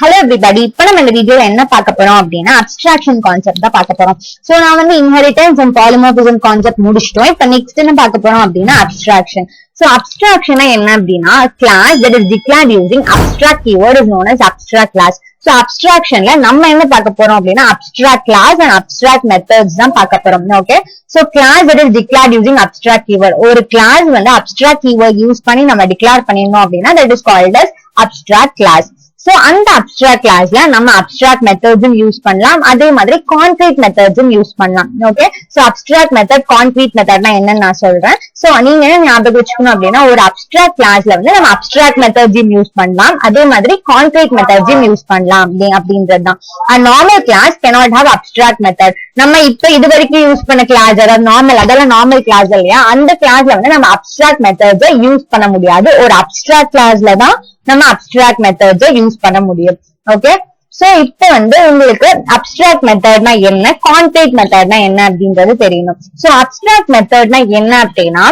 Hello everybody, இப்ப நம்ம இந்த வீடியோல என்ன பார்க்க போறோம் அப்படின்னா அப்ஸ்ட்ராக்ஷன் கான்செப்ட் தான் பார்க்க போறோம். சோ நான் வந்து இன்ஹெரிட்டன்ஸ் அண்ட் பாலிமார்பிசம் கான்செப்ட் முடிச்சிட்டோம். இப்ப நெக்ஸ்ட் என்ன பார்க்க போறோம் அப்படின்னா அப்ஸ்ட்ராக்ஷன். சோ அப்ஸ்ட்ராக்ஷனா என்ன அப்படின்னா class that is declared using abstract keyword is known as abstract class. So அப்ஸ்ட்ராக்ஷன்ல நம்ம என்ன பார்க்க போறோம் அப்படின்னா abstract class and abstract methods தான் பார்க்க போறோம். Okay, so class that is declared using abstract keyword. ஒரு class வந்து abstract keyword யூஸ் பண்ணி நம்ம டிக்ளேர் பண்ணினோம் அப்படின்னா that is called as abstract class. So அந்த அப்ஸ்ட்ராக்ட் கிளாஸ்ல நம்ம அப்ஸ்ட்ராக்ட் மெத்தட்ஸும் யூஸ் பண்ணலாம், அதே மாதிரி கான்கிரீட் மெத்தட்ஸும் யூஸ் பண்ணலாம். Okay, so abstract method concrete மெத்தட்னா என்னன்னு நான் சொல்றேன். சோ நீங்க என்ன ஞாபகம் வச்சுக்கணும் அப்படின்னா ஒரு அப்ஸ்ட்ராக்ட் கிளாஸ்ல வந்து நம்ம அப்ஸ்ட்ராக்ட் மெத்தட்ஸும் யூஸ் பண்ணலாம், அதே மாதிரி கான்கிரீட் மெத்தட்ஸும் யூஸ் பண்ணலாம் அப்படின்றதுதான். Normal class cannot have abstract method. நம்ம இப்ப இது வரைக்கும் யூஸ் பண்ண கிளாஸ் அதாவது நார்மல், அதெல்லாம் நார்மல் கிளாஸ் இல்லையா, அந்த கிளாஸ்ல வந்து நம்ம அப்ஸ்ட்ராக்ட் மெத்தட்ஸை யூஸ் பண்ண முடியாது. ஒரு அப்ஸ்ட்ராக்ட் கிளாஸ்ல தான் நம்ம அப்ஸ்ட்ராக்ட் மெத்தட்ஸை யூஸ் பண்ண முடியும். ஓகே, சோ இப்ப வந்து உங்களுக்கு அப்ஸ்ட்ராக்ட் மெத்தட்னா என்ன, கான்கிரீட் மெத்தட்னா என்ன அப்படின்றது தெரியணும். சோ அப்ஸ்ட்ராக்ட் மெத்தட்னா என்ன அப்படின்னா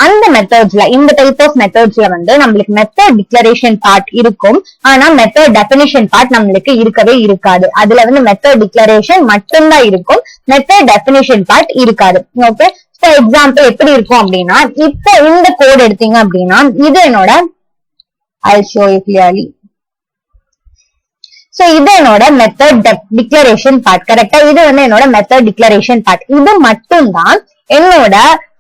அந்த மெத்தட்ஸ்ல இந்த டைப் ஆஃப் மெத்தட்ஸ்ல வந்து நம்மளுக்கு மெத்தட் டிக்ளரேஷன் பார்ட் இருக்கும், ஆனா மெத்தட் டெஃபினிஷன் பார்ட் நம்மளுக்கு இருக்கவே இருக்காது. அதுல வந்து மெத்தட் டிக்ளரேஷன் மட்டும்தான் இருக்கும், மெத்தட் டெஃபினிஷன் பார்ட் இருக்காது. ஓகே, ஃபார் எக்ஸாம்பிள் எப்படி இருக்கும் அப்படின்னா இப்போ இந்த கோட் எடுத்தீங்க அப்படின்னா இது என்னோட I'll show you clearly. So இது என்னோட மெத்தட் டிக்ளரேஷன் பார்ட். கரெக்டா, இது வந்து என்னோட மெத்தட் டிக்ளரேஷன் பார்ட். இது மட்டும்தான் என்னோட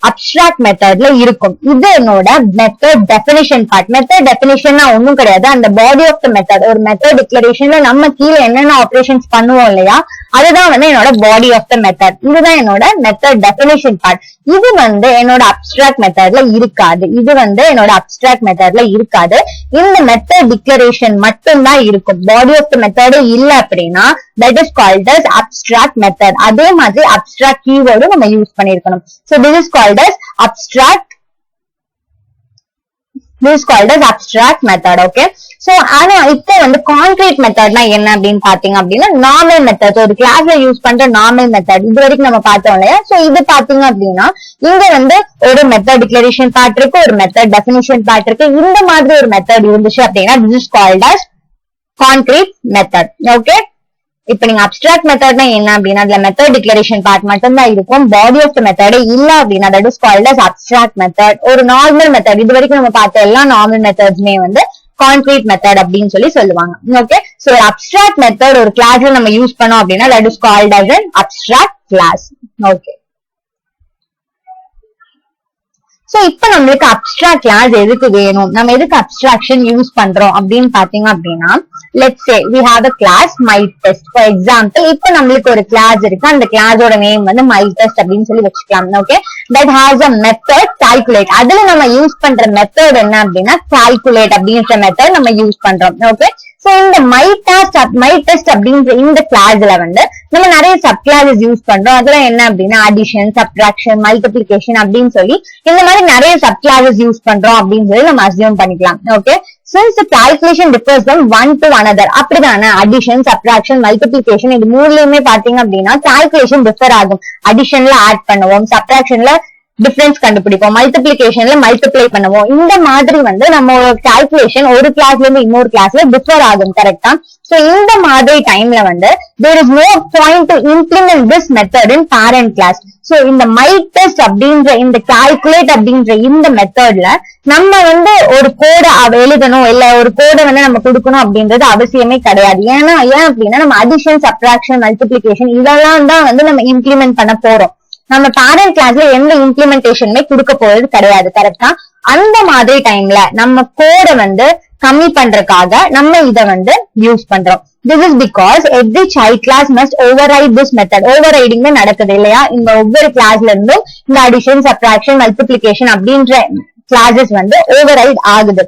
அப்ஸ்ட்ராக்ட் மெத்தட்ல இருக்கும். இது என்னோட மெத்தட் டெஃபினிஷன் பார்ட். மெத்தட் டெஃபினிஷன்னா ஒண்ணும் கிடையாது, அந்த பாடி ஆஃப் த மெத்தட். ஒரு மெத்தட் டிக்ளரேஷன்ல நம்ம கீழே என்னென்ன ஆபரேஷன்ஸ் பண்ணுவோம் இல்லையா, அதுதான் வந்து என்னோட பாடி ஆஃப் த மெத்தட். இதுதான் என்னோட மெத்தட் டெஃபினிஷன் பார்ட். இது வந்து என்னோட அப்ஸ்ட்ராக்ட் மெத்தட்ல இருக்காது. இது வந்து என்னோட அப்ஸ்ட்ராக்ட் மெத்தட்ல இருக்காது. இந்த மெத்தட் டிக்ளரேஷன் மட்டும்தான் இருக்கும். பாடி ஆஃப் த மெத்தட் இல்ல அப்படின்னா that is called as abstract method. அதே மாதிரி abstract keyword நம்ம யூஸ் பண்ணிருக்கணும். So this is called as abstract method. Okay, so ஆனா இப்போ வந்து கான்கிரீட் மெத்தட்னா என்ன அப்படின்னு பாத்தீங்க அப்படின்னா நார்மல் மெத்தட், ஒரு கிளாஸ்ல யூஸ் பண்ற நார்மல் மெத்தட் இது வரைக்கும் நம்ம பார்த்தோம் இல்லையா. சோ இது பாத்தீங்க அப்படின்னா இங்க வந்து ஒரு மெத்தட் டிக்ளரேஷன் பார்ட் இருக்கு, ஒரு மெத்தட் டெஃபினிஷன் பார்ட் இருக்கு. இந்த மாதிரி ஒரு மெத்தட் இருந்துச்சு அப்படின்னா this is called as concrete method. Okay, இப்ப நீங்க அப்ஸ்ட்ராக்ட் மெத்தட்னா என்ன அப்படின்னா அதுல மெத்தட் டிக்ளரேஷன் பார்ட் மட்டும் தான் இருக்கும், பாடி ஆஃப் த மெத்தட் இல்ல அப்படின்னா that is called as abstract method. ஒரு நார்மல் மெத்தட் இது வரைக்கும் நம்ம பார்த்த எல்லா நார்மல் மெத்தட்ஸ்மே வந்து கான்கிரீட் மெத்தட் அப்படின்னு சொல்லுவாங்க. ஓகே, சோ ஒரு அப்ஸ்ட்ராக்ட் மெத்தட் ஒரு கிளாஸ்ல நம்ம யூஸ் பண்ணோம் அப்படின்னா that is called as an abstract class. Okay, so இப்ப நம்மளுக்கு அப்ஸ்ட்ராக்ட் கிளாஸ் எதுக்கு வேணும், நம்ம எதுக்கு அப்ஸ்ட்ராக்ஷன் யூஸ் பண்றோம் அப்படின்னு பாத்தீங்க அப்படின்னா let's say we have a class my test. For example இப்ப நம்மளுக்கு ஒரு கிளாஸ் இருக்கு, அந்த கிளாஸோட நேம் வந்து my test அப்படின்னு சொல்லி வச்சுக்கலாம். Okay, that has a method calculate. அதுல நம்ம யூஸ் பண்ற மெத்தட் என்ன அப்படின்னா calculate அப்படின்ற மெத்தட் நம்ம யூஸ் பண்றோம். ஓகே, சோ இந்த my test அப்படின்ற இந்த கிளாஸ்ல வந்து நம்ம நிறைய சப் கிளாஸஸ் யூஸ் பண்றோம். அதெல்லாம் என்ன அப்படின்னா அடிஷன், சப்ட்ராக்ஷன், மல்டிப்ளிகேஷன் அப்படின்னு சொல்லி இந்த மாதிரி நிறைய சப் கிளாஸஸ் யூஸ் பண்றோம் அப்படின்னு சொல்லி நம்ம அஸ்யூம் பண்ணிக்கலாம். Okay, since the calculation differs from one to another, அப்படிதானே அடிஷன், சப்ட்ராக்ஷன், மல்டிப்ளிகேஷன் இது மூணுலயுமே பாத்தீங்க அப்படின்னா கால்குலேஷன் டிஃபர் ஆகும். அடிஷன்ல ஆட் பண்ணுவோம், சப்ட்ராக்ஷன்ல டிஃபரன்ஸ் கண்டுபிடிப்போம், மல்டிப்ளிகேஷன்ல மல்டிப்ளை பண்ணுவோம். இந்த மாதிரி வந்து நம்ம கால்குலேஷன் ஒரு கிளாஸ்ல இருந்து இன்னொரு கிளாஸ்ல டிஃபர் ஆகும். கரெக்டா, சோ இந்த மாதிரி டைம்ல வந்து there is no point to implement this method in parent class. So இந்த my test அப்படின்ற இந்த calculate அப்படின்ற இந்த மெத்தட்ல நம்ம வந்து ஒரு கோட எழுதணும் இல்ல ஒரு கோட வந்து நம்ம கொடுக்கணும் அப்படின்றது அவசியமே கிடையாது. ஏன் அப்படின்னா நம்ம அடிஷன், சப்ட்ராக்ஷன், மல்டிப்ளிகேஷன் இதெல்லாம் தான் வந்து நம்ம இம்ப்ளிமெண்ட் பண்ண போறோம். நம்ம பேரண்ட் கிளாஸ்ல எந்த இம்ப்ளிமெண்டேஷனுமே கொடுக்க போறது கிடையாது. கரெக்டா, அந்த மாதிரி டைம்ல நம்ம கோட வந்து கம்மி பண்றதுக்காக நம்ம இத வந்து யூஸ் பண்றோம். This is because every child class must override this method. Overriding நடக்குது இல்லையா, இந்த ஒவ்வொரு கிளாஸ்ல இருந்தும் இந்த அடிஷன், சப்ட்ராக்ஷன், மல்டிப்ளிகேஷன் அப்படின்ற கிளாஸஸ் வந்து ஓவர்ரைட் ஆகுது.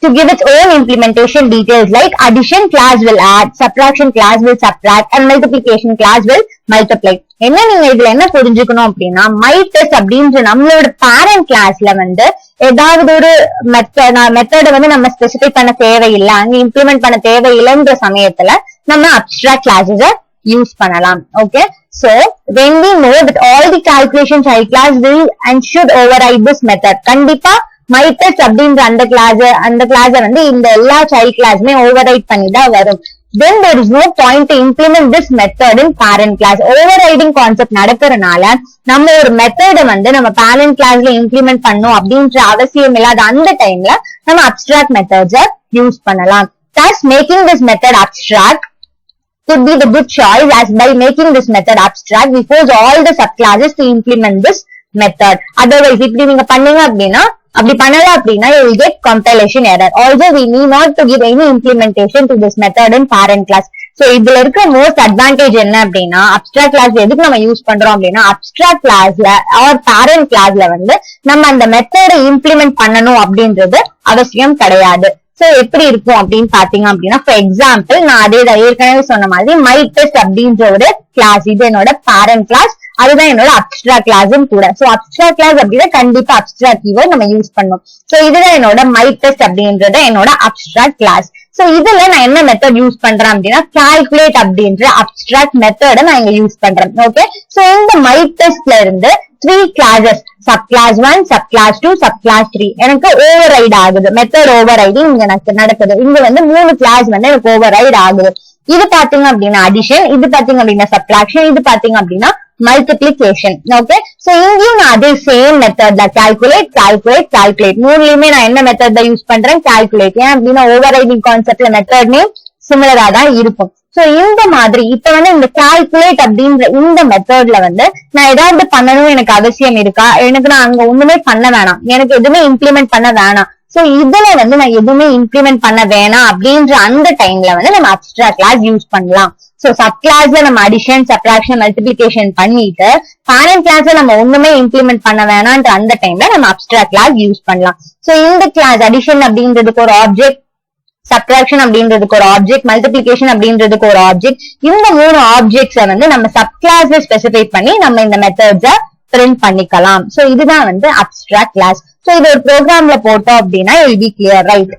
To give its own implementation details like addition class will add, subtraction class will subtract and multiplication class will multiply. என்ன நீங்க இதுல என்ன புரிஞ்சுக்கணும் அப்படின்னா my test அப்படின்ற நம்மளோட பேரண்ட் கிளாஸ்ல வந்து ஏதாவது ஒரு மெத்தட வந்து நம்ம ஸ்பெசிஃபை பண்ண தேவையில்லை, அங்க இம்ப்ளிமெண்ட் பண்ண தேவையில்லைன்ற சமயத்துல நம்ம அப்ஸ்ட்ராக்ட் கிளாஸஸ யூஸ் பண்ணலாம். Okay, so when we know that all the calculations child class will and should override this method, கண்டிப்பா மை டெஸ்ட் அப்படின்ற அந்த கிளாஸ் வந்து இந்த எல்லா சைல்ட் கிளாஸுமே ஓவர் ரைட் பண்ணி தான் வரும். Then there is no point to implement this method in parent class. Overriding concept நடக்கிறதுனால நம்ம ஒரு மெத்தட வந்து நம்ம parent classல இம்ப்ளிமெண்ட் பண்ணணும் அப்படின்ற அவசியம் இல்லாத அந்த டைம்ல நம்ம abstract methods யூஸ் பண்ணலாம். Thus making this method abstract could be the good choice, as by making this method abstract we force all the subclasses to implement this method. Otherwise இப்படி நீங்க பண்ணீங்க அப்படின்னா அப்படி பண்ணல அப்படின்னா you will get compilation error. Also we need not to give any implementation to this method in parent class. So இதுல இருக்க most advantage என்ன அப்படின்னா அப்ஸ்ட்ராக்ட் கிளாஸ் எதுக்கு நம்ம யூஸ் பண்றோம் அப்படின்னா அப்ஸ்ட்ராக்ட் கிளாஸ்ல ஆர் பேரண்ட் கிளாஸ்ல வந்து நம்ம அந்த மெத்தடை இம்ப்ளிமெண்ட் பண்ணணும் அப்படின்றது அவசியம் கிடையாது. சோ எப்படி இருக்கும் அப்படின்னு பாத்தீங்க அப்படின்னா ஃபார் எக்ஸாம்பிள் நான் அதே ஏற்கனவே சொன்ன மாதிரி மை டெஸ்ட் அப்படின்ற ஒரு கிளாஸ் இது என்னோட பேரண்ட் கிளாஸ், அதுதான் என்னோட அப்ஸ்ட்ராக்ட் கிளாஸும் கூட. சோ அப்ஸ்ட்ராக்ட் கிளாஸ் அப்படின்னா கண்டிப்பா அப்ஸ்ட்ராக்ட் கீவேர்ட் நம்ம யூஸ் பண்ணணும். சோ இதுதான் என்னோட மை டெஸ்ட் அப்படின்றது என்னோட அப்ஸ்ட்ராக்ட் கிளாஸ். சோ இதுல நான் என்ன மெத்தட் யூஸ் பண்றேன் அப்படின்னா கால்குலேட் அப்படின்ற அப்ஸ்ட்ராக்ட் மெத்தட நான் இங்க யூஸ் பண்றேன். ஓகே, சோ இந்த மை டெஸ்ட்ல இருந்து 3 classes subclass 1, subclass 2, subclass 3 எனக்கு ஓவர் ரைட் ஆகுது. மெத்தட் ஓவர் ரைடிங் இங்க எனக்கு நடக்குது. இங்க வந்து 3 கிளாஸ் வந்து எனக்கு ஓவர் ரைட் ஆகுது. இது பாத்தீங்க அப்படின்னா அடிஷன், இது பாத்தீங்க அப்படின்னா சப்ட்ராக்ஷன், இது பாத்தீங்க அப்படின்னா மல்டிப்ளிகேஷன். ஓகே, சோ இங்கேயும் நான் அதே சேம் மெத்தட்ல கால்குலேட் மூணுலயுமே நான் என்ன மெத்தட் தான் யூஸ் பண்றேன், கால்குலேட். ஏன் அப்படின்னா ஓவர் ரைடிங் கான்செப்ட்ல மெத்தட் நேம் சிமிலரா தான் இருக்கும். சோ இந்த மாதிரி இப்ப வந்து இந்த கால்குலேட் அப்படின்ற இந்த மெத்தட்ல வந்து நான் ஏதாவது பண்ணணும் எனக்கு அவசியம் இருக்கா, எனக்கு நான் அங்க ஒண்ணுமே பண்ண வேணாம், எனக்கு எதுவுமே இம்ப்ளிமெண்ட் பண்ண வேணாம். சோ இதுல வந்து நான் எதுவுமே இம்ப்ளிமெண்ட் பண்ண வேணாம் அப்படின்ற அந்த டைம்ல வந்து நம்ம அப்ஸ்ட்ராக்ட் கிளாஸ் யூஸ் பண்ணலாம். சோ சப் கிளாஸ்ல நம்ம அடிஷன், சப்ட்ராக்ஷன், மல்டிப்ளிகேஷன் பண்ணிட்டு பேரண்ட் கிளாஸ்ல நம்ம ஒண்ணுமே இம்ப்ளிமெண்ட் பண்ண வேணான்ற அந்த டைம்ல நம்ம அப்ஸ்ட்ராக்ட் கிளாஸ் யூஸ் பண்ணலாம். சோ இந்த கிளாஸ் அடிஷன் அப்படின்றதுக்கு ஒரு ஆப்ஜெக்ட், சப்ட்ராக்ஷன் அப்படின்றதுக்கு ஒரு ஆப்ஜெக்ட், மல்டிப்ளிகேஷன் அப்படின்றதுக்கு ஒரு ஆப்ஜெக்ட், இந்த 3 ஆப்ஜெக்ட்ஸை வந்து நம்ம சப் கிளாஸ்ல ஸ்பெசிஃபை பண்ணி நம்ம இந்த மெத்தட்ஸ பிரிண்ட் பண்ணிக்கலாம். சோ இதுதான் வந்து அப்ஸ்ட்ராக்ட் கிளாஸ். சோ இது ஒரு ப்ரோக்ராம்ல போட்டோம் அப்படின்னா it will be clear, right?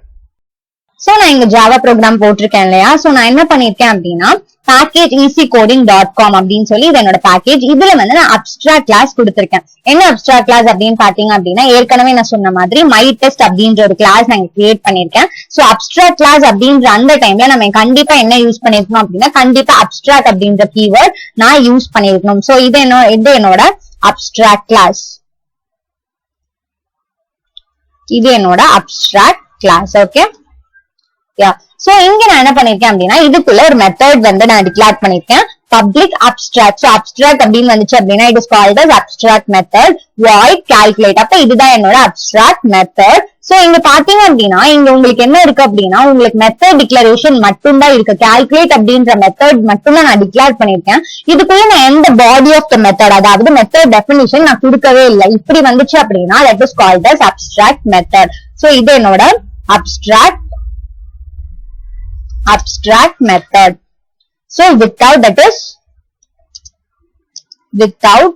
So நான் இங்க ஜாவா ப்ரோக்ராம் போட்டிருக்கேன் இல்லையா. சோ நான் என்ன பண்ணிருக்கேன் அப்படின்னா package easycoding.com அப்படின்னு சொல்லி இது என்னோட பேக்கேஜ். இதுல வந்து நான் அப்ஸ்ட்ராக்ட் கிளாஸ் கொடுத்திருக்கேன். என்ன அப்ஸ்ட்ராக்ட் கிளாஸ் அப்படின்னு பாத்தீங்க அப்படின்னா ஏற்கனவே நான் சொன்ன மாதிரி மை டெஸ்ட் அப்படின்ற ஒரு கிளாஸ் நான் கிரியேட் பண்ணிருக்கேன். சோ அப்ஸ்ட்ராக்ட் கிளாஸ் அப்படின்ற அந்த டைம்ல நம்ம கண்டிப்பா என்ன யூஸ் பண்ணிருக்கணும் அப்படின்னா கண்டிப்பா அப்ஸ்ட்ராக்ட் அப்படின்ற கீவேர்ட் நான் யூஸ் பண்ணிருக்கணும். சோ இது என்னோட அப்ஸ்ட்ராக்ட் கிளாஸ், இது என்னோட அப்ஸ்ட்ராக்ட் கிளாஸ். ஓகே, சோ இங்க நான் என்ன பண்ணிருக்கேன் அப்படின்னா இதுக்குள்ள ஒரு மெத்தட் வந்து நான் டிக்ளேர் பண்ணிருக்கேன், பப்ளிக் அப்ஸ்ட்ராக்ட். சோ அப்ஸ்ட்ராக்ட் அப்படின்னு வந்துச்சு அப்படின்னா it is called as abstract method void calculate. அப்ப இதுதான் என்னோட அப்ஸ்ட்ராக்ட் மெத்தட். சோ இங்க பாத்தீங்க அப்படின்னா இங்க உங்களுக்கு என்ன இருக்கு அப்படின்னா உங்களுக்கு மெத்தட் டிக்ளரேஷன் மட்டும்தான் இருக்கு. கால்குலேட் அப்படின்ற மெத்தட் மட்டும் தான் நான் டிக்ளேர் பண்ணிருக்கேன். இதுக்குள்ள நான் எந்த பாடி ஆஃப் த மெத்தட், அதாவது மெத்தட் டெஃபினிஷன் நான் கொடுக்கவே இல்லை. இப்படி வந்துச்சு அப்படின்னா that is called as abstract method. So இது என்னோட abstract method. So without, that is without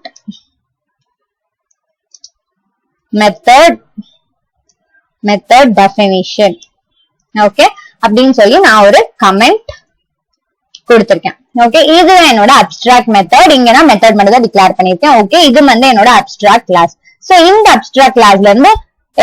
method definition. Okay, அப்படின்னு சொல்லி நான் ஒரு கமெண்ட் கொடுத்திருக்கேன். ஓகே, இது என்னோட அப்ஸ்ட்ராக்ட் மெத்தட். இங்க நான் மெத்தட் மட்டும் தான் டிக்ளேர் பண்ணிருக்கேன். ஓகே, இது வந்து என்னோட அப்ஸ்ட்ராக்ட் கிளாஸ். சோ இந்த அப்ஸ்ட்ராக்ட் கிளாஸ்ல இருந்து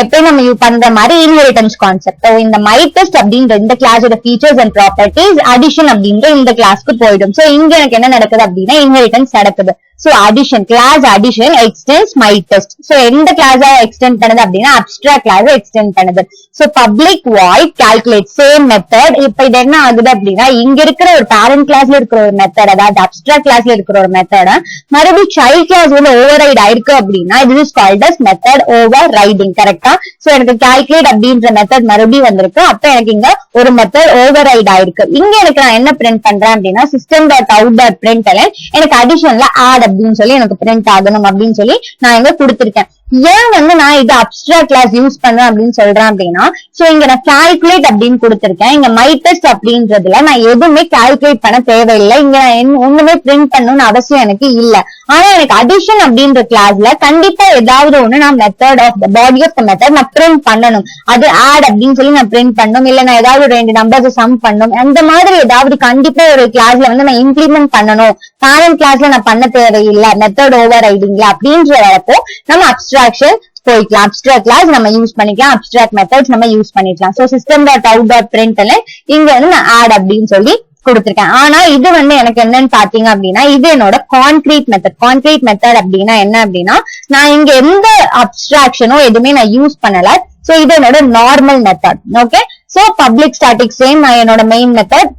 எப்படி நம்ம யூஸ் பண்ற மாதிரி இன்ஹெரிட்டன்ஸ் கான்செப்ட், இந்த மை டெஸ்ட் அப்படின்ற இந்த கிளாஸோட ஃபீச்சர்ஸ் அண்ட் ப்ராப்பர்ட்டிஸ் அடிஷன் அப்படின்ற இந்த கிளாஸ்க்கு போயிடும். சோ இங்க எனக்கு என்ன நடக்குது அப்படின்னா இன்ஹெரிட்டன்ஸ் நடக்குது. So addition, class addition extends my test. So எந்த கிளாஸ எக்ஸ்டெண்ட் பண்ணுது அப்படின்னா அப்ஸ்ட்ராக்ட் கிளாஸ் எக்ஸ்டெண்ட் பண்ணுது. So public void calculate same method. இப்ப இது என்ன ஆகுது அப்படின்னா இங்க இருக்கிற ஒரு பேரண்ட் கிளாஸ்ல இருக்கிற ஒரு மெத்தட், அதாவது அப்ஸ்ட்ராக்ட் கிளாஸ்ல இருக்கிற ஒரு மெத்தட மறுபடியும் சைல்ட் கிளாஸ் வந்து ஓவர் ரைட் ஆயிருக்கு அப்படின்னா இது is called as method overriding. கரெக்டா? சோ எனக்கு கால்குலேட் அப்படின்ற மெத்தட் மறுபடியும் வந்திருக்கு. அப்ப எனக்கு இங்க ஒரு மெத்தட் ஓவர் ரைட் ஆயிருக்கு. இங்க எனக்கு நான் என்ன பிரிண்ட் பண்றேன் அப்படின்னா system dot out dot print எனக்கு அடிஷன்ல ஆட் அப்படின்னு சொல்லி எனக்கு பிரிண்ட் ஆகணும் அப்படின்னு சொல்லி நான் இங்க கொடுத்திருக்கேன். ஏன் வந்து நான் இது அப்ஸ்ட்ராக்ட் கிளாஸ் யூஸ் பண்றேன் அப்படின்னு சொல்றேன் அப்படின்னா சோ இங்க நான் கால்குலேட் அப்படின்னு கொடுத்திருக்கேன். இங்க மை டெஸ்ட் அப்படின்றதுல நான் எதுவுமே கால்குலேட் பண்ண தேவையில்லை. இங்க நான் ஒண்ணுமே பிரிண்ட் பண்ணணும்னு அவசியம் எனக்கு இல்ல. ஆனா எனக்கு அடிஷன் அப்படின்ற கிளாஸ்ல கண்டிப்பா ஏதாவது ஒண்ணு நான் method of the body of the method நான் பிரிண்ட் பண்ணணும். அது ஆட் அப்படின்னு சொல்லி நான் பிரிண்ட் பண்ணணும், இல்ல நான் ஏதாவது 2 நம்பர்ஸ் சம் பண்ணணும், அந்த மாதிரி ஏதாவது கண்டிப்பா ஒரு கிளாஸ்ல வந்து நான் இம்ப்ளிமெண்ட் பண்ணணும். பேரண்ட் கிளாஸ்ல நான் பண்ண தேவையில்லை மெத்தட் ஓவர் ரைடிங்ல அப்படின்ற வரப்போ நம்ம அப்ஸ்ட்ராக்ஷன் போய்க்கலாம். அப்ஸ்ட்ராக்ட் கிளாஸ் நம்ம யூஸ் பண்ணிக்கலாம், அப்ஸ்ட்ராக்ட் மெத்தட்ஸ் நம்ம யூஸ் பண்ணிக்கலாம். சோ system.out.println இங்க வந்து நான் ஆட் அப்படின்னு சொல்லி கொடுத்திருக்கேன். ஆனா இது வந்து எனக்கு என்னன்னு பாத்தீங்க அப்படின்னா இது என்னோட கான்கிரீட் மெத்தட் அப்படின்னா என்ன அப்படின்னா நான் இங்க எந்த அப்ஸ்ட்ராக்ஷனோ எதுவுமே நான் யூஸ் பண்ணல. சோ இது என்னோட normal method. Okay, so public static same நான் என்னோட மெயின் மெத்தட்.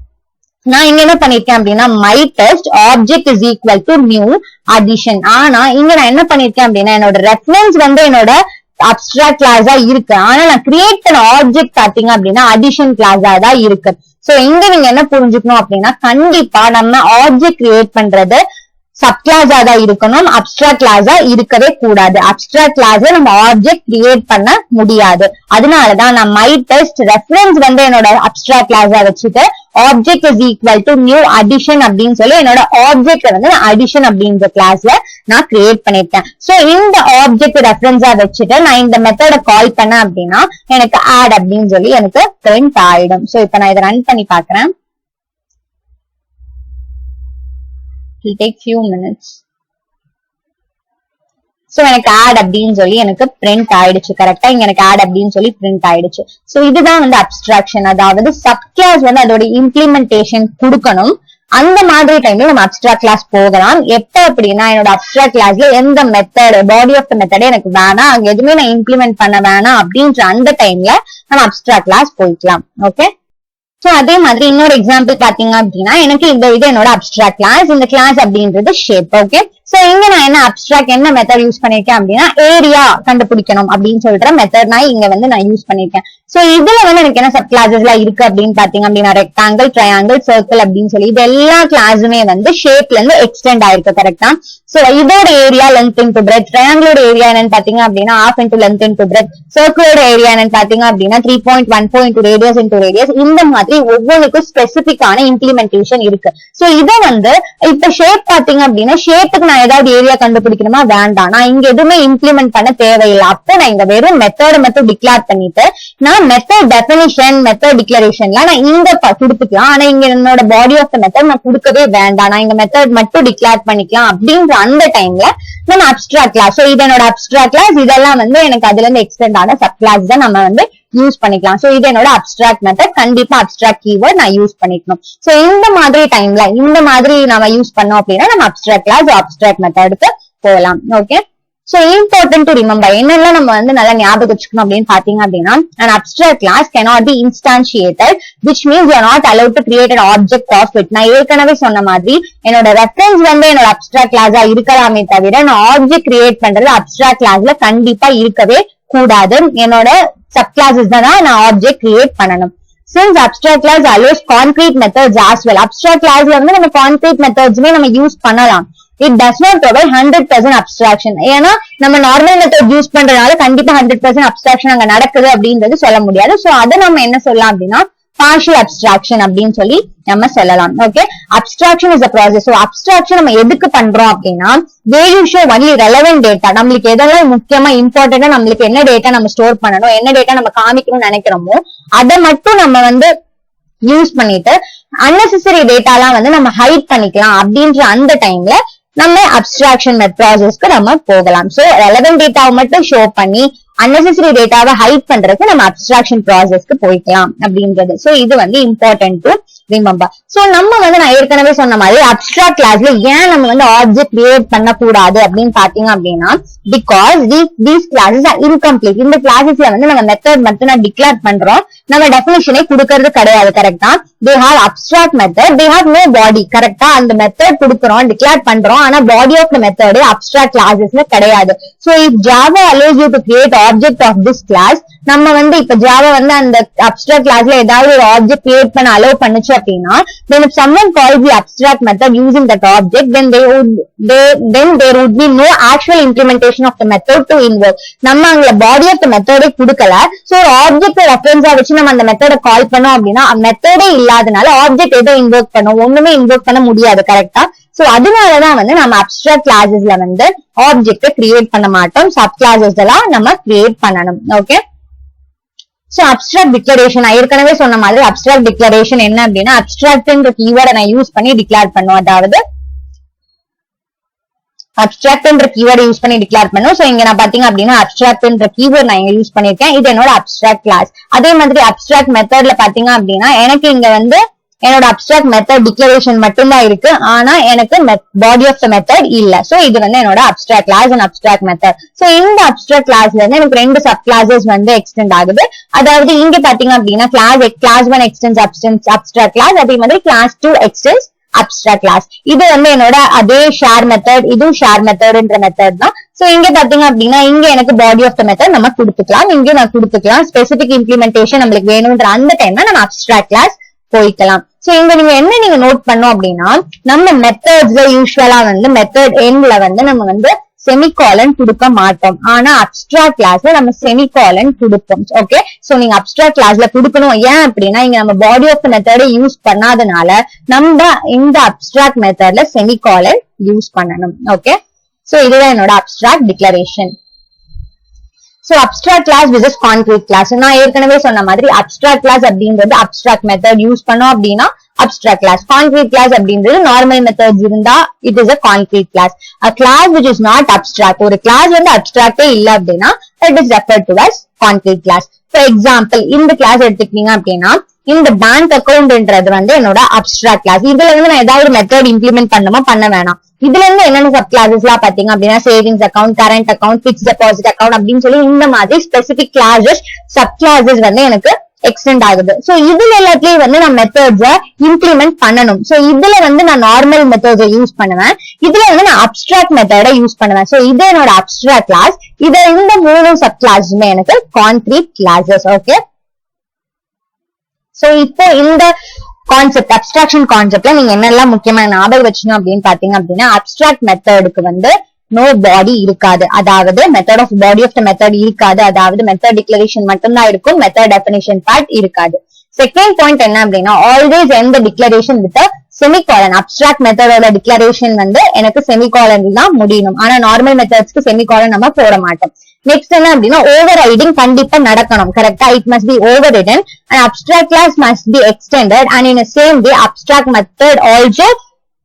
நான் இங்க என்ன பண்ணிருக்கேன் அப்படின்னா my test object is equal to new addition. ஆனா இங்க நான் என்ன பண்ணிருக்கேன் அப்படின்னா என்னோட ரெஃபரன்ஸ் வந்து என்னோட அப்ஸ்ட்ராக்ட் கிளாஸா இருக்கு. ஆனா நான் கிரியேட் பண்ண ஆப்ஜெக்ட் பாத்தீங்க அப்படின்னா அடிஷன் கிளாஸா தான் இருக்கு. சோ இங்க நீங்க என்ன புரிஞ்சுக்கணும் அப்படின்னா கண்டிப்பா நம்ம ஆப்ஜெக்ட் கிரியேட் பண்றது சப் கிளாஸா தான் இருக்கணும், அப்ஸ்ட்ராக்ட் கிளாஸா இருக்கவே கூடாது. அப்ஸ்ட்ராக்ட் கிளாஸ்ல நம்ம ஆப்ஜெக்ட் கிரியேட் பண்ண முடியாது. அதனாலதான் நான் மை டெஸ்ட் ரெஃபரன்ஸ் வந்து என்னோட அப்ஸ்ட்ராக்ட் கிளாஸா வச்சுட்டு object is equal to new addition அப்படின்னு சொல்லி என்னோட ஆப்ஜெக்ட் வந்து அடிஷன் அப்படின்ற கிளாஸ்ல நான் கிரியேட் பண்ணிருக்கேன். சோ இந்த ஆப்ஜெக்ட் ரெஃபரன்ஸா வச்சுட்டு நான் இந்த மெத்தட கால் பண்ணேன் அப்படின்னா எனக்கு ஆட் அப்படின்னு சொல்லி எனக்கு பிரிண்ட் ஆயிடும். சோ இப்ப நான் இதை ரன் பண்ணி பாக்குறேன். It'll take few minutes. So எனக்கு ஆட் அப்படின்னு சொல்லி எனக்கு பிரிண்ட் ஆயிடுச்சு. கரெக்டா இங்க எனக்கு ஆட் அப்படின்னு சொல்லி பிரிண்ட் ஆயிடுச்சு. சோ இதுதான் வந்து அப்ஸ்ட்ராக்ஷன். அதாவது சப் கிளாஸ் வந்து அதோட இம்ப்ளிமெண்டேஷன் கொடுக்கணும். அந்த மாதிரி டைம்ல நம்ம அப்ஸ்ட்ராக்ட் கிளாஸ் போகலாம். எப்ப அப்படின்னா என்னோட அப்ஸ்ட்ராக்ட் கிளாஸ்ல எந்த மெத்தட் பாடி ஆஃப் த மெத்தடே எனக்கு வேணாம், அங்க எதுவுமே நான் இம்ப்ளிமெண்ட் பண்ண வேணாம் அப்படின்ற அந்த டைம்ல நம்ம அப்ஸ்ட்ராக்ட் கிளாஸ் போய்க்கலாம். ஓகே, சோ அதே மாதிரி இன்னொரு எக்ஸாம்பிள் பாத்தீங்க அப்படின்னா எனக்கு இந்த இது என்னோட அப்ஸ்ட்ராக்ட் கிளாஸ். இந்த கிளாஸ் அப்படின்றது ஷேப். ஓகே, சோ இங்க நான் என்ன அப்ஸ்ட்ராக்ட் என்ன மெத்தட் யூஸ் பண்ணிருக்கேன் அப்படின்னா ஏரியா கண்டுபிடிக்கணும் அப்படின்னு சொல்ற மெத்தட் நான் இங்க வந்து நான் யூஸ் பண்ணிருக்கேன். சோ இதுல வந்து எனக்கு என்ன சப் கிளாஸஸ் எல்லாம் இருக்கு அப்படின்னு பாத்தீங்க அப்படின்னா ரெக்டாங்கிள், ட்ரையாங்கிள், சர்க்கிள் அப்படின்னு சொல்லி இது எல்லா கிளாஸுமே வந்து ஷேப்ல இருந்து எக்ஸ்டெண்ட் ஆயிருக்கு. கரெக்டா? சோ இதோட ஏரியா லென்த் இன்டு பிரெத், ட்ரையாங்கிளோட ஏரியா என்னன்னு பாத்தீங்க அப்படின்னா half into length into breadth, சர்க்கிளோட ஏரியா என்னன்னு பாத்தீங்க அப்படின்னா 3.14 into radius into radius. இந்த மாதிரி ஒவ்வொன்றுக்கும் ஸ்பெசிபிக்கான இம்ப்ளிமெண்டேஷன் இருக்கு. சோ இத வந்து இப்ப ஷேப் பாத்தீங்க அப்படின்னா ஷேப்புக்கு நான் ஏதாவது ஏரியா கண்டுபிடிக்கணுமா? வேண்டாம், நான் இங்க எதுவுமே இம்ப்ளிமெண்ட் பண்ண தேவையில்லை. அப்போ நான் இங்க வெறும் மெத்தட் மட்டும் டிக்ளேர் பண்ணிட்டு நான் மெத்தட் டெஃபினிஷன் மெத்தட் டிக்ளரேஷன்ல நான் இங்க கொடுத்துக்கலாம். ஆனா இங்க என்னோட பாடி ஆஃப் த மெத்தட் நான் கொடுக்கவே வேண்டாம், நான் இங்க மெத்தட் மட்டும் டிக்ளேர் பண்ணிக்கலாம் அப்படின்ற அந்த டைம்ல நம்ம அப்ஸ்ட்ராக்ட் கிளாஸ். சோ இது என்னோட அப்ஸ்ட்ராக்ட் கிளாஸ். இதெல்லாம் வந்து எனக்கு அதுல இருந்து எக்ஸ்டெண்ட் ஆன சப் கிளாஸ் தான் நம்ம வந்து யூஸ் பண்ணிக்கலாம். சோ இது என்னோட அப்ஸ்ட்ராக்ட் மெத்தட். கண்டிப்பா அப்ஸ்ட்ராக்ட் கீவேர்ட் நான் யூஸ் பண்ணிக்கணும். சோ இந்த மாதிரி டைம்ல இந்த மாதிரி நம்ம யூஸ் பண்ணோம் அப்படின்னா நம்ம அப்ஸ்ட்ராக்ட் கிளாஸ் அப்ஸ்ட்ராக்ட் மெத்தடுக்கு போகலாம். Okay, so important to remember என்னெல்லாம் நம்ம வந்து நல்லா ஞாபகம் வச்சுக்கணும் அப்படின்னு பாத்தீங்க அப்படின்னா an abstract class cannot be instantiated, which means you are not allowed to create an object of it. நான் ஏற்கனவே சொன்ன மாதிரி என்னோட ரெஃபரன்ஸ் வந்து என்னோட அப்ஸ்ட்ராக்ட் கிளாஸா இருக்கலாமே தவிர நான் ஆப்ஜெக்ட் கிரியேட் பண்றது அப்ஸ்ட்ராக்ட் கிளாஸ்ல கண்டிப்பா இருக்கவே கூடாது. என்னோட சப் கிளாஸஸ் தான் நான் ஆப்ஜெக்ட் கிரியேட் பண்ணணும். Since abstract class allows concrete methods as well, abstract classல வந்து நம்ம concrete methodsமே நம்ம யூஸ் பண்ணலாம். It does not provide 100% abstraction. ஏன்னா நம்ம நார்மல் மெத்தட் யூஸ் பண்றதுனால கண்டிப்பா 100% abstraction அங்க நடக்குது அப்படின்றது சொல்ல முடியாது. சோ அதை நம்ம என்ன சொல்லலாம் அப்படின்னா partial abstraction அப்படின்னு சொல்லி நம்ம சொல்லலாம். Okay, abstraction is a process. So abstraction நம்ம எதுக்கு பண்றோம் அப்படின்னா where you show only relevant data. நம்மளுக்கு எதெல்லாம் முக்கியமா இம்பார்ட்டன்டா நம்மளுக்கு என்ன டேட்டா நம்ம ஸ்டோர் பண்ணணும், என்ன டேட்டா நம்ம காமிக்கணும்னு நினைக்கிறோமோ அதை மட்டும் நம்ம வந்து யூஸ் பண்ணிட்டு unnecessary டேட்டாலாம் வந்து நம்ம ஹைட் பண்ணிக்கலாம் அப்படின்ற அந்த டைம்ல நம்ம அப்ஸ்ட்ராக்ஷன் ப்ராசஸ்க்கு நம்ம போகலாம். சோ ரெலவென்ட் டேட்டாவை மட்டும் ஷோ பண்ணி unnecessary டேட்டாவை ஹைட் பண்றதுக்கு நம்ம அப்ஸ்ட்ராக்ஷன் ப்ராசஸ்க்கு போய்க்கலாம் அப்படின்றது. சோ இது வந்து இம்பார்ட்டன்ட் டு ரிமெம்பர். சோ நம்ம வந்து நான் ஏற்கனவே சொன்ன மாதிரி அப்ஸ்ட்ராக்ட் கிளாஸ்ல ஏன் நம்ம வந்து ஆப்ஜெக்ட் கிரியேட் பண்ணக்கூடாது அப்படின்னு பாத்தீங்க அப்படின்னா because these classes are incomplete. இந்த கிளாஸஸ்ல வந்து நம்ம மெத்தட் மட்டும் நான் டிக்ளேர் பண்றோம், நம்ம டெஃபினிஷனே கொடுக்கறது கிடையாது. கரெக்டா? They have abstract method, they have no body. கரெக்டா? அந்த மெத்தட் கொடுக்குறோம், டிக்ளேர் பண்றோம், ஆனா body of the method abstract கிளாஸஸ்ல கிடையாது. So if Java allows you to create object of this class, நம்ம வந்து இப்ப ஜாவா வந்து அந்த அப்ஸ்ட்ராக்ட் கிளாஸ்ல ஏதாவது ஒரு ஆப்ஜெக்ட் கிரியேட் பண்ண அலோவ் பண்ணுச்சு அப்படின்னா then if someone calls the abstract method using that object, then there would be no actual implementation of the method to invoke. நம்ம அங்க பாடி ஆஃப் த மெத்தடே கொடுக்கல. சோ ஒரு ஆப்ஜெக்ட் ரெஃபரன்ஸா வச்சு நம்ம அந்த மெத்தட கால் பண்ணோம் அப்படின்னா மெத்தடே இல்லாதனால ஆப்ஜெக்ட் எதோ இன்வோக் பண்ணும், ஒண்ணுமே இன்வோக் பண்ண முடியாது. கரெக்டா? சோ அதனாலதான் வந்து நம்ம அப்ஸ்ட்ராக்ட் கிளாஸஸ்ல வந்து ஆப்ஜெக்ட் கிரியேட் பண்ண மாட்டோம், சப் கிளாஸஸ் எல்லாம் நம்ம கிரியேட் பண்ணணும். ஓகே, சோ அப்ஸ்ட்ராக்ட் டிக்ளரேஷன் நான் ஏற்கனவே சொன்ன மாதிரி அப்ஸ்ட்ராக்ட் டிக்ளரேஷன் என்ன அப்படின்னா அப்ஸ்ட்ராக்ட்ன்ற கீவேர்டை நான் யூஸ் பண்ணி டிக்ளேர் பண்ணுவோம். அதாவது அப்ஸ்ட்ராக்ட்ன்ற கீவேர்ட் யூஸ் பண்ணி டிக்ளேர் பண்ணும். சோ இங்க நான் பாத்தீங்க அப்படின்னா அப்ஸ்ட்ராக்ட்ன்ற கீவேர்ட் நான் இங்க யூஸ் பண்ணிருக்கேன். இது என்னோட அப்ஸ்ட்ராக்ட் கிளாஸ். அதே மாதிரி அப்ஸ்ட்ராக்ட் மெத்தட்ல பாத்தீங்க அப்படின்னா எனக்கு இங்க வந்து என்னோட அப்ஸ்ட்ராக்ட் மெத்தட் டிக்ளரேஷன் மட்டும்தான் இருக்கு. ஆனா எனக்கு பாடி ஆஃப் த மெத்தட் இல்ல. சோ இது வந்து என்னோட abstract class and abstract method. So இந்த அப்ஸ்ட்ராக்ட் கிளாஸ்ல இருந்து எனக்கு 2 சப் கிளாஸஸ் வந்து எக்ஸ்டெண்ட் ஆகுது. அதாவது இங்க பாத்தீங்க அப்படின்னா கிளாஸ் 1 எக்ஸ்டென்ஸ் அப்ஸ்ட்ராக்ட் கிளாஸ், அதே மாதிரி கிளாஸ் 2 எக்ஸ்டென்ஸ் அப்ஸ்ட்ராக்ட் கிளாஸ். இது வந்து என்னோட அதே ஷேர் மெத்தட், இதுவும் ஷேர் மெத்தட்ன்ற மெத்தட் தான். சோ இங்க பாத்தீங்க அப்படின்னா இங்க எனக்கு பாடி ஆஃப் த மெத்தட் நம்ம கொடுத்துக்கலாம், இங்க நான் கொடுத்துக்கலாம். ஸ்பெசிபிக் இம்ப்ளிமெண்டேஷன் நம்மளுக்கு வேணும்ன்ற அந்த டைம்ல நம்ம அப்ஸ்ட்ராக்ட் கிளாஸ் போய்க்கலாம். சோ இங்க நீங்க நோட் பண்ணோம் அப்படின்னா நம்ம மெத்தட்ஸ்ல யூஸ்வலா வந்து மெத்தட் எண்ட்ல வந்து நம்ம வந்து செமிகாலன் கொடுக்க மாட்டோம். ஆனா அப்ஸ்ட்ராக்ட் கிளாஸ்ல நம்ம செமிகாலன் கொடுப்போம். ஓகே, சோ நீங்க அப்ஸ்ட்ராக்ட் கிளாஸ்ல கொடுக்கணும். ஏன் அப்படின்னா இங்க நம்ம பாடி ஆஃப் மெத்தட யூஸ் பண்ணாதனால நம்ம இந்த அப்ஸ்ட்ராக்ட் மெத்தட்ல செமிகாலன் யூஸ் பண்ணணும். ஓகே, சோ இதுதான் என்னோட abstract declaration. So abstract class versus concrete class. நான் ஏற்கனவே சொன்ன மாதிரி அப்ஸ்ட்ராக்ட் கிளாஸ் அப்படின்றது அப்ஸ்ட்ராக்ட் மெத்தட் யூஸ் பண்ணோம் அப்படின்னா அப்ஸ்ட்ராக்ட் கிளாஸ். கான்கிரீட் கிளாஸ் அப்படின்றது நார்மல் மெத்தட்ஸ் இருந்தா it is a concrete class. a class which is not abstract, ஒரு கிளாஸ் வந்து அப்ஸ்ட்ராக்டே இல்ல அப்படின்னா it is referred to as concrete class. For example இந்த கிளாஸ் எடுத்துக்கிட்டீங்க அப்படின்னா இந்த பேங்க் அக்கௌண்ட்ன்றது வந்து என்னோட அப்ஸ்ட்ராக்ட் கிளாஸ். இதுல இருந்து நான் ஏதாவது மெத்தட் இம்ப்ளிமெண்ட் பண்ணணுமா பண்ண வேணாம். இதுல இருந்து என்னென்ன சப் கிளாஸஸ் எல்லாம் பாத்தீங்க அப்படின்னா savings account, current account, fix deposit account அப்படின்னு சொல்லி இந்த மாதிரி ஸ்பெசிபிக் கிளாஸஸ் சப் கிளாஸஸ் வந்து எனக்கு எக்ஸ்டெண்ட் ஆகுது. சோ இதுல எல்லாத்துலயும் வந்து நான் மெத்தட்ஸ இம்ப்ளிமெண்ட் பண்ணணும். சோ இதுல வந்து நான் நார்மல் மெத்தட்ஸை யூஸ் பண்ணுவேன், இதுல வந்து நான் அப்ஸ்ட்ராக்ட் மெத்தட யூஸ் பண்ணுவேன். சோ இது என்னோட அப்ஸ்ட்ராக்ட் கிளாஸ். இத இந்த 3 சப் கிளாஸுமே எனக்கு கான்கிரீட் கிளாஸஸ். ஓகே, சோ இப்போ இந்த கான்செப்ட் அப்ஸ்ட்ராக்ஷன் கான்செப்ட்ல நீங்க என்னெல்லாம் முக்கியமா ஞாபகம் வச்சுக்கணும் அப்படின்னு பாத்தீங்க அப்படின்னா அப்ஸ்ட்ராக்ட் மெத்தடுக்கு வந்து நோ பாடி இருக்காது. அதாவது method of body of the method இருக்காது. அதாவது மெத்தட் டிக்ளரேஷன் மட்டும்தான் இருக்கும், மெத்தட் டெஃபினிஷன் பார்ட் இருக்காது. செகண்ட் பாயிண்ட் என்ன அப்படின்னா ஆல்வேஸ் எந்த டிக்ளரேஷன் வித் செமிகாலன். அப்ஸ்ட்ராக்ட் மெத்தடோட டிக்ளரேஷன் வந்து எனக்கு செமிகாலன் தான் முடியணும். ஆனா நார்மல் மெத்தட்ஸ்க்கு செமிகாலன் நம்ம போட மாட்டோம். நெக்ஸ்ட் என்ன அப்படின்னா ஓவர் ரைடிங் கண்டிப்பா நடக்கணும். கரெக்டா, it must be overridden and abstract class must be extended and in same way abstract method also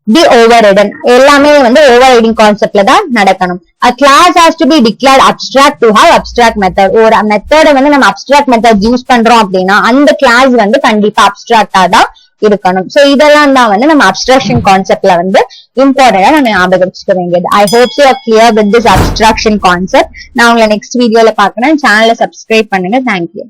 be overridden. எல்லாமே வந்து ஓவர் ரைடிங் கான்செப்ட்ல தான் நடக்கணும். a class has to be declared abstract to have abstract method. ஒரு மெத்தட வந்து நம்ம abstract method use பண்றோம் அப்படின்னா அந்த கிளாஸ் வந்து கண்டிப்பா அப்ஸ்ட்ராக்டா தான் இருக்கணும். சோ இதெல்லாம் தான் வந்து நம்ம அப்ஸ்ட்ராக்ஷன் கான்செப்ட்ல வந்து இம்பார்ட்டன்டா நம்ம ஞாபகம் வச்சுக்க வேண்டியது. I hope you are clear with this abstraction concept. நான் உங்களை நெக்ஸ்ட் வீடியோல பாக்குறேன். சேனலை சப்ஸ்கிரைப் பண்ணுங்க. தேங்க்யூ.